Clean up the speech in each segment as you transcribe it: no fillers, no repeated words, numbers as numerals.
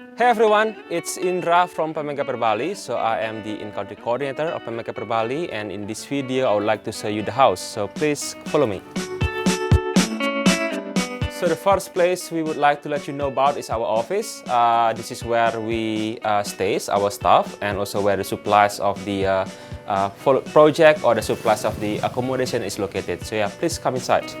Hey everyone, it's Indra from PMGY Bali. So I am the in-country coordinator of PMGY Bali, and in this video I would like to show you the house. So please follow me. So the first place we would like to let you know about is our office. This is where we stays, our staff, and also where the supplies of the project or the supplies of the accommodation is located. So yeah, please come inside.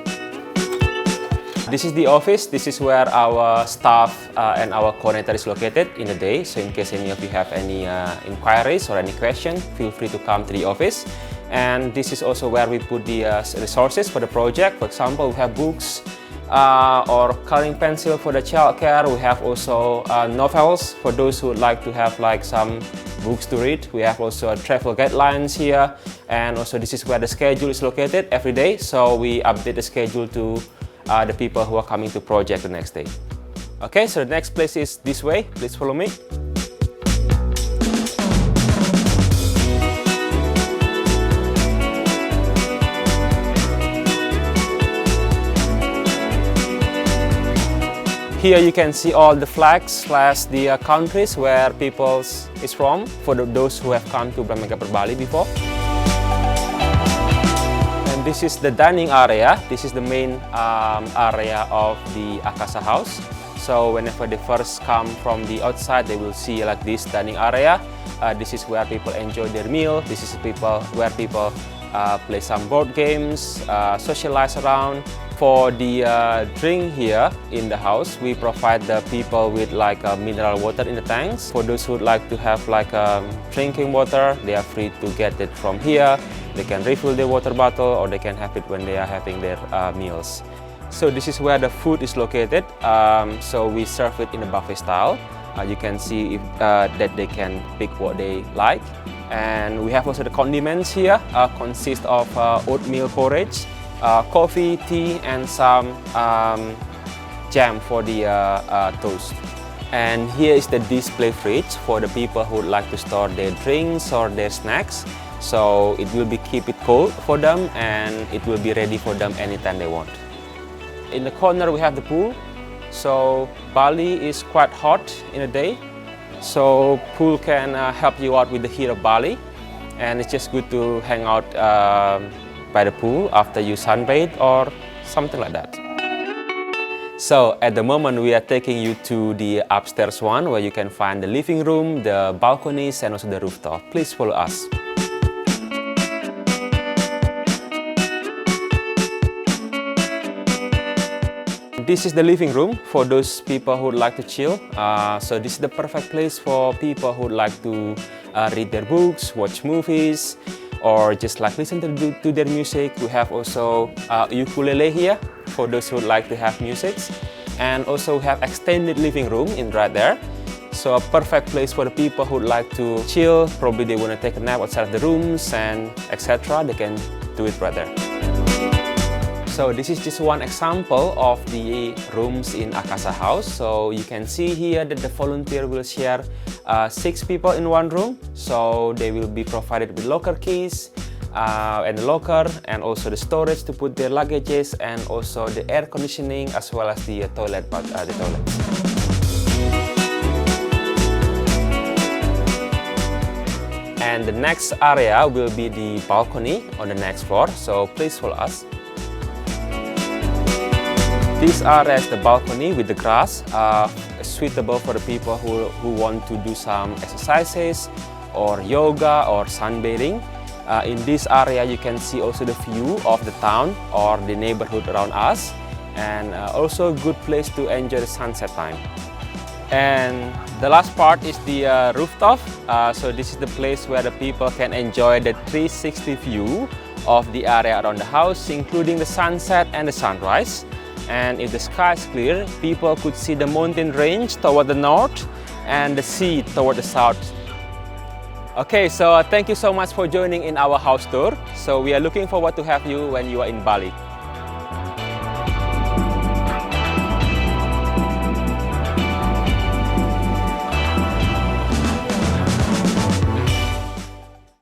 This is the office. This is where our staff and our coordinator is located in the day. So in case any of you have any inquiries or any questions, feel free to come to the office. And this is also where we put the resources for the project. For example, we have books or coloring pencil for the childcare. We have also novels for those who would like to have like some books to read. We have also travel guidelines here. And also this is where the schedule is located every day. So we update the schedule to the people who are coming to project the next day. Okay, so the next place is this way. Please follow me. Here you can see all the flags / the countries where people is from for those who have come to PMGY Bali before. This is the dining area. This is the main area of the Akasa house. So whenever they first come from the outside, they will see like this dining area. This is where people enjoy their meal. This is where people play some board games, socialize around. For the drink here in the house, we provide the people with like mineral water in the tanks. For those who would like to have like drinking water, they are free to get it from here. They can refill their water bottle or they can have it when they are having their meals. So this is where the food is located. So we serve it in a buffet style. You can see that they can pick what they like. And we have also the condiments here, consist of oatmeal porridge, coffee, tea, and some jam for the toast. And here is the display fridge for the people who would like to store their drinks or their snacks. So it will keep it cold for them, and it will be ready for them anytime they want. In the corner we have the pool. So Bali is quite hot in the day. So pool can help you out with the heat of Bali. And it's just good to hang out by the pool after you sunbathe or something like that. So at the moment we are taking you to the upstairs one where you can find the living room, the balconies, and also the rooftop. Please follow us. This is the living room for those people who would like to chill. So this is the perfect place for people who would like to read their books, watch movies, or just like listen to their music. We have also ukulele here for those who would like to have music. And also we have extended living room in right there. So a perfect place for the people who would like to chill. Probably they want to take a nap outside of the rooms and etc. They can do it right there. So this is just one example of the rooms in Akasa house. So you can see here that the volunteer will share 6 people in one room. So they will be provided with locker keys and the locker, and also the storage to put their luggages, and also the air conditioning as well as the toilet. And the next area will be the balcony on the next floor. So please follow us. This area is the balcony with the grass, suitable for the people who want to do some exercises or yoga or sunbathing. In this area you can see also the view of the town or the neighborhood around us, and also a good place to enjoy the sunset time. And the last part is the rooftop. So this is the place where the people can enjoy the 360 view of the area around the house, including the sunset and the sunrise. And if the sky is clear, people could see the mountain range toward the north and the sea toward the south. Okay, so thank you so much for joining in our house tour. So we are looking forward to have you when you are in Bali.